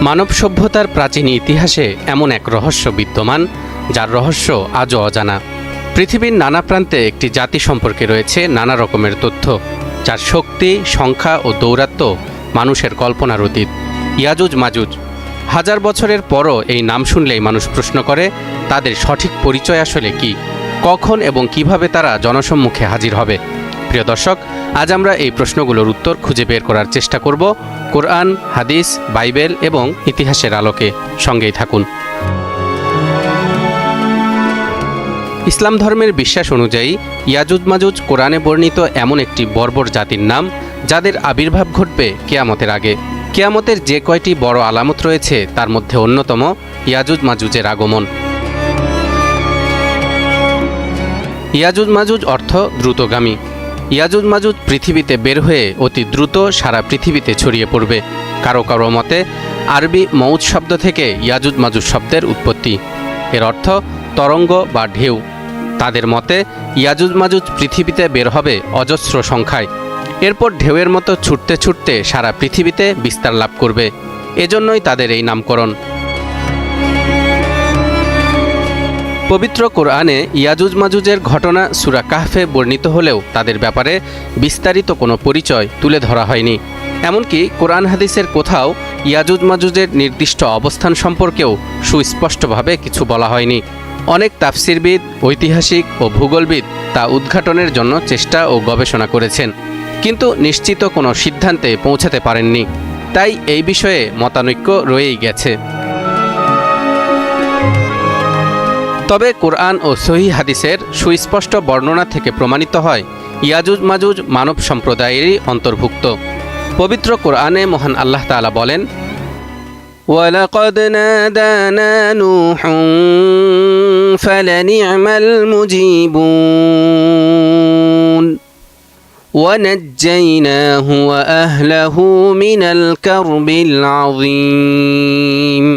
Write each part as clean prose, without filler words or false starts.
মানব সভ্যতার প্রাচীন ইতিহাসে এমন এক রহস্য বিদ্যমান, যার রহস্য আজও অজানা। পৃথিবীর নানা প্রান্তে একটি জাতি সম্পর্কে রয়েছে নানা রকমের তথ্য, যার শক্তি, সংখ্যা ও দৌরাত্ম্য মানুষের কল্পনার অতীত। ইয়াজুজ মাজুজ। হাজার বছরের পরও এই নাম শুনলেই মানুষ প্রশ্ন করে, তাদের সঠিক পরিচয় আসলে কি, কখন এবং কিভাবে তারা জনসম্মুখে হাজির হবে। প্রিয় দর্শক, আজ আমরা এই প্রশ্নগুলোর উত্তর খুঁজে বের করার চেষ্টা করব কোরআন, হাদিস, বাইবেল এবং ইতিহাসের আলোকে। সঙ্গেই থাকুন। ইসলাম ধর্মের বিশ্বাস অনুযায়ী ইয়াজুজ মাজুজ কোরআনে বর্ণিত এমন একটি বর্বর জাতির নাম, যাদের আবির্ভাব ঘটবে কিয়ামতের আগে। কিয়ামতের যে কয়টি বড় আলামত রয়েছে তার মধ্যে অন্যতম ইয়াজুজ মাজুজের আগমন। ইয়াজুজ মাজুজ অর্থ দ্রুতগামী। ইয়াজুজ মাজুজ পৃথিবীতে বের হয়ে অতি দ্রুত সারা পৃথিবীতে ছড়িয়ে পড়বে। কারো কারো মতে আরবি মৌজ শব্দ থেকে ইয়াজুজ মাজুজ শব্দের উৎপত্তি। এর অর্থ তরঙ্গ বা ঢেউ। তাদের মতে ইয়াজুজ মাজুজ পৃথিবীতে বের হবে অজস্র সংখ্যায়, এরপর ঢেউয়ের মতো ছুটতে ছুটতে সারা পৃথিবীতে বিস্তার লাভ করবে। এজন্যই তাদের এই নামকরণ। পবিত্র কোরআনে ইয়াজুজ মাজুজের ঘটনা সূরা কাহফে বর্ণিত হলেও তাদের ব্যাপারে বিস্তারিত কোনো পরিচয় তুলে ধরা হয়নি। এমনকি কোরআন হাদিসের কোথাও ইয়াজুজ মাজুজের নির্দিষ্ট অবস্থান সম্পর্কেও সুস্পষ্টভাবে কিছু বলা হয়নি। অনেক তাফসিরবিদ, ঐতিহাসিক ও ভূগোলবিদ তা উদ্ঘাটনের জন্য চেষ্টা ও গবেষণা করেছেন, কিন্তু নিশ্চিত কোনো সিদ্ধান্তে পৌঁছাতে পারেননি। তাই এই বিষয়ে মতানৈক্য রয়েই গেছে। তবে কোরআন ও সহিহ হাদিসের সুস্পষ্ট বর্ণনা থেকে প্রমাণিত হয় ইয়াজুজ মাজুজ মানব সম্প্রদায়েরই অন্তর্ভুক্ত। পবিত্র কোরআনে মহান আল্লাহ তাআলা বলেন, ওয়ালাকাদ নাদানা নূহুন ফালানি'মাল মুজিবুন ওয়ানাজ্জায়নাহু ওয়া আহলাহু মিনাল কারবিল আযীম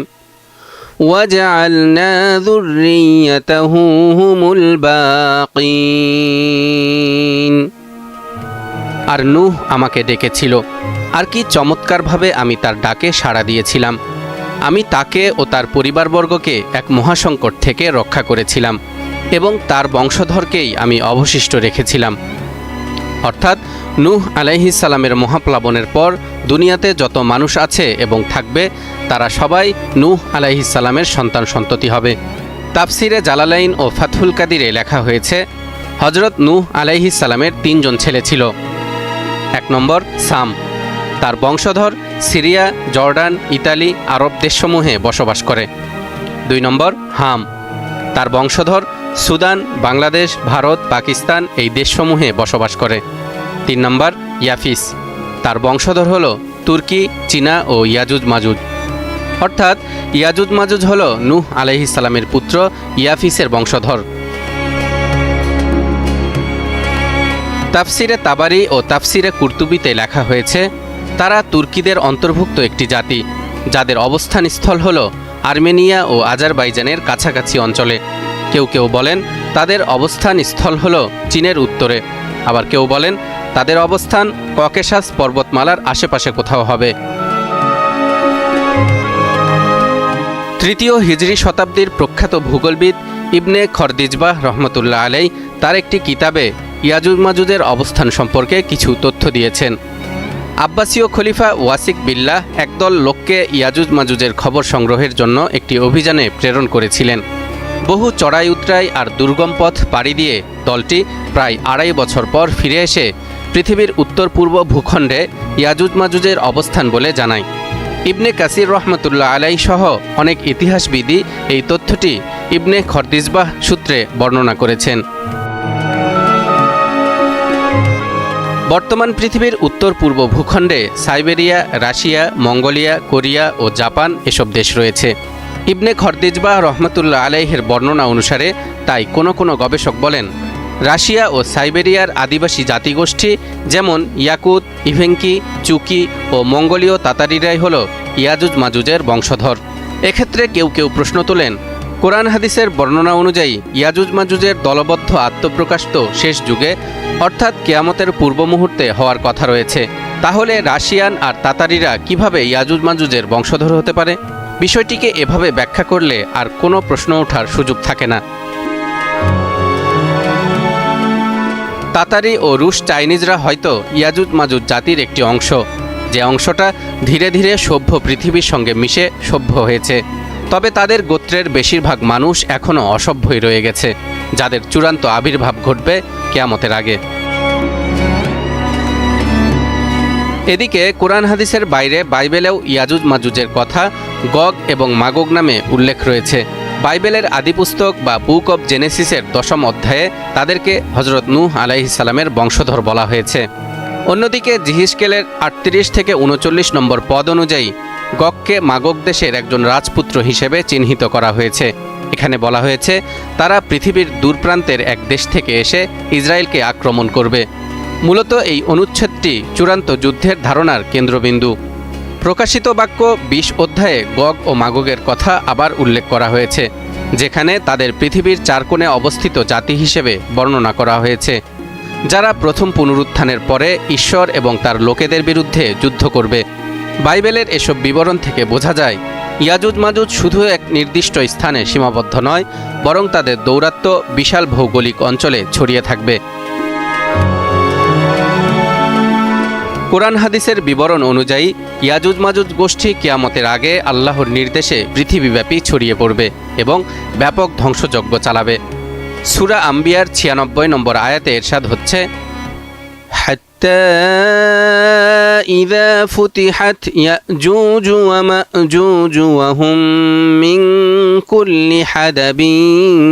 وَجَعَلْنَا ذُرِّيَّتَهُ هُمُ الْبَاقِينَ। আর নূহ আমাকে ডেকেছিল, আর কি চমৎকারভাবে আমি তার ডাকে সাড়া দিয়েছিলাম। আমি তাকে ও তার পরিবারবর্গকে এক মহাসংকট থেকে রক্ষা করেছিলাম এবং তার বংশধরকেই আমি অবশিষ্ট রেখেছিলাম। অর্থাৎ নূহ আলাইহিস সালামের মহাপ্লাবনের পর দুনিয়াতে যত মানুষ আছে এবং থাকবে তারা সবাই নূহ আলাইহিস সালামের সন্তান সন্ততি হবে। তাফসিরে জালালাইন ও ফাথুল কাদিরে লেখা হয়েছে, হযরত নূহ আলাইহিস সালামের ৩ জন ছেলে ছিল। ১ নম্বর সাম, তার বংশধর সিরিয়া, জর্ডান, ইতালি, আরব দেশসমূহে বসবাস করে। ২ নম্বর হাম, তার বংশধর সুদান, বাংলাদেশ, ভারত, পাকিস্তান এই দেশসমূহে বসবাস করে। ৩ নম্বর ইয়াফিস, তার বংশধর হল তুর্কি, চীনা ও ইয়াজুজ মাজুজ। অর্থাৎ ইয়াজুজ মাজুজ হল নূহ আলাইহিস সালামের পুত্র ইয়াফিসের বংশধর। তাফসিরে তাবারি ও তাফসিরে কুরতুবিতে লেখা হয়েছে, তারা তুর্কিদের অন্তর্ভুক্ত একটি জাতি, যাদের অবস্থানস্থল হল আর্মেনিয়া ও আজারবাইজানের কাছাকাছি অঞ্চলে। কেউ কেউ বলেন তাদের অবস্থান স্থল হল চীনের উত্তরে, আবার কেউ বলেন তাদের অবস্থান ককেশাস পর্বতমালার আশেপাশে কোথাও হবে। ৩য় হিজরি শতাব্দীর প্রখ্যাত ভূগোলবিদ ইবনে খরদিজবাহ রহমতুল্লাহ আলাই তার একটি কিতাবে ইয়াজুজ মাজুজের অবস্থান সম্পর্কে কিছু তথ্য দিয়েছেন। আব্বাসীয় খলিফা ওয়াসিক বিল্লাহ একদল লোককে ইয়াজুজ মাজুজের খবর সংগ্রহের জন্য একটি অভিযানে প্রেরণ করেছিলেন। বহু চড়াই উতরাই আর দুর্গম পথ পাড়ি দিয়ে দলটি প্রায় ২.৫ বছর পর ফিরে এসে পৃথিবীর উত্তর পূর্ব ভূখণ্ডে ইয়াজুজ মাজুজের অবস্থান বলে জানায়। ইবনে কাসির রহমতুল্লাহ আলাই সহ অনেক ইতিহাসবিদই এই তথ্যটি ইবনে খরদিজবাহ সূত্রে বর্ণনা করেছেন। বর্তমান পৃথিবীর উত্তর পূর্ব ভূখণ্ডে সাইবেরিয়া, রাশিয়া, মঙ্গোলিয়া, কোরিয়া ও জাপান এসব দেশ রয়েছে। ইবনে খরদিজবাহ রহমতুল্লাহ আলাইহের বর্ণনা অনুসারে তাই কোনো কোনো গবেষক বলেন, রাশিয়া ও সাইবেরিয়ার আদিবাসী জাতিগোষ্ঠী যেমন ইয়াকুত, ইভেঙ্কি, চুকি ও মঙ্গোলীয় তাতারিরাই হল ইয়াজুজ মাজুজের বংশধর। এক্ষেত্রে কেউ কেউ প্রশ্ন তোলেন, কোরআন হাদিসের বর্ণনা অনুযায়ী ইয়াজুজ মাজুজের দলবদ্ধ আত্মপ্রকাশ তো শেষ যুগে অর্থাৎ কিয়ামতের পূর্ব মুহূর্তে হওয়ার কথা রয়েছে, তাহলে রাশিয়ান আর তাতারিরা কিভাবে ইয়াজুজ মাজুজের বংশধর হতে পারে? বিষয়টিকে এভাবে ব্যাখ্যা করলে আর কোনো প্রশ্ন ওঠার সুযোগ থাকে না। তাতারি ও রুশ চাইনিজরা হয়তো ইয়াজুজ মাজুজ জাতির একটি অংশ, যে অংশটা ধীরে ধীরে সভ্য পৃথিবীর সঙ্গে মিশে সভ্য হয়েছে। তবে তাদের গোত্রের বেশিরভাগ মানুষ এখনও অসভ্যই রয়ে গেছে, যাদের চূড়ান্ত আবির্ভাব ঘটবে কিয়ামতের আগে। এদিকে কোরআন হাদিসের বাইরে বাইবেলেও ইয়াজুজ মাজুজের কথা গগ এবং মাগগ নামে উল্লেখ রয়েছে। বাইবেলের আদিপুস্তক বা বুক অব জেনেসিসের 10ম অধ্যায়ে তাদেরকে হজরত নূহ আলাইহিস সালামের বংশধর বলা হয়েছে। অন্যদিকে জিহিসকেলের 38 থেকে 39 নম্বর পদ অনুযায়ী গগকে মাগগ দেশের একজন রাজপুত্র হিসেবে চিহ্নিত করা হয়েছে। এখানে বলা হয়েছে তারা পৃথিবীর দূরপ্রান্তের এক দেশ থেকে এসে ইসরায়েলকে আক্রমণ করবে। মূলত এই অনুচ্ছেদটি চূড়ান্ত যুদ্ধের ধারণার কেন্দ্রবিন্দু। প্রকাশিত বাক্য 20 অধ্যায়ে গগ ও মাগগের কথা আবার উল্লেখ করা হয়েছে, যেখানে তাদের পৃথিবীর 4 কোণে অবস্থিত জাতি হিসেবে বর্ণনা করা হয়েছে, যারা প্রথম পুনরুত্থানের পরে ঈশ্বর এবং তার লোকেদের বিরুদ্ধে যুদ্ধ করবে। বাইবেলের এসব বিবরণ থেকে বোঝা যায় ইয়াজুজ মাজুজ শুধু এক নির্দিষ্ট স্থানে সীমাবদ্ধ নয়, বরং তাদের দৌরাত্ম্য বিশাল ভৌগোলিক অঞ্চলে ছড়িয়ে থাকবে। কোরআন হাদিসের বিবরণ অনুযায়ী ইয়াজুজ মাজুজ গোষ্ঠী কিয়ামতের আগে আল্লাহর নির্দেশে পৃথিবীব্যাপী ছড়িয়ে পড়বে এবং ব্যাপক ধ্বংসযজ্ঞ চালাবে। সূরা আম্বিয়ার 96 নম্বর আয়াতে ইরশাদ হচ্ছে, হাত্তা ইযা ফুতিহাত ইয়াজুজ ওয়া মাজুজ ওয়া হুম মিন কুল্লি হাদাবিন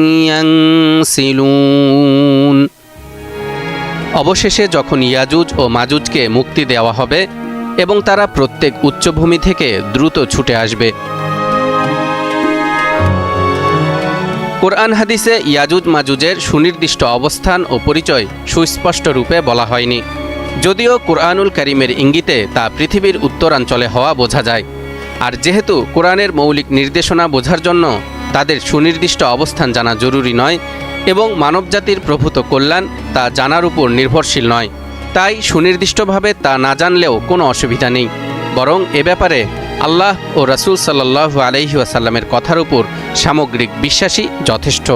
ইয়ানসিলুন। অবশেষে যখন ইয়াজুজ ও মাজুজকে মুক্তি দেওয়া হবে এবং তারা প্রত্যেক উচ্চভূমি থেকে দ্রুত ছুটে আসবে। কোরআন হাদিসে ইয়াজুজ মাজুজের সুনির্দিষ্ট অবস্থান ও পরিচয় সুস্পষ্ট রূপে বলা হয়নি, যদিও কুরআনুল কারীমের ইঙ্গিতে তা পৃথিবীর উত্তরাঞ্চলে হওয়া বোঝা যায়। আর যেহেতু কোরআনের মৌলিক নির্দেশনা বোঝার জন্য তাদের সুনির্দিষ্ট অবস্থান জানা জরুরি নয় এবং মানবজাতির প্রভূত কল্যাণ তা জানার উপর নির্ভরশীল নয়, তাই সুনির্দিষ্টভাবে তা না জানলেও কোনো অসুবিধা নেই। বরং এ ব্যাপারে আল্লাহ ও রাসূল সাল্লাল্লাহু আলাইহি ওয়াসাল্লামের কথার উপর সামগ্রিক বিশ্বাসই যথেষ্ট।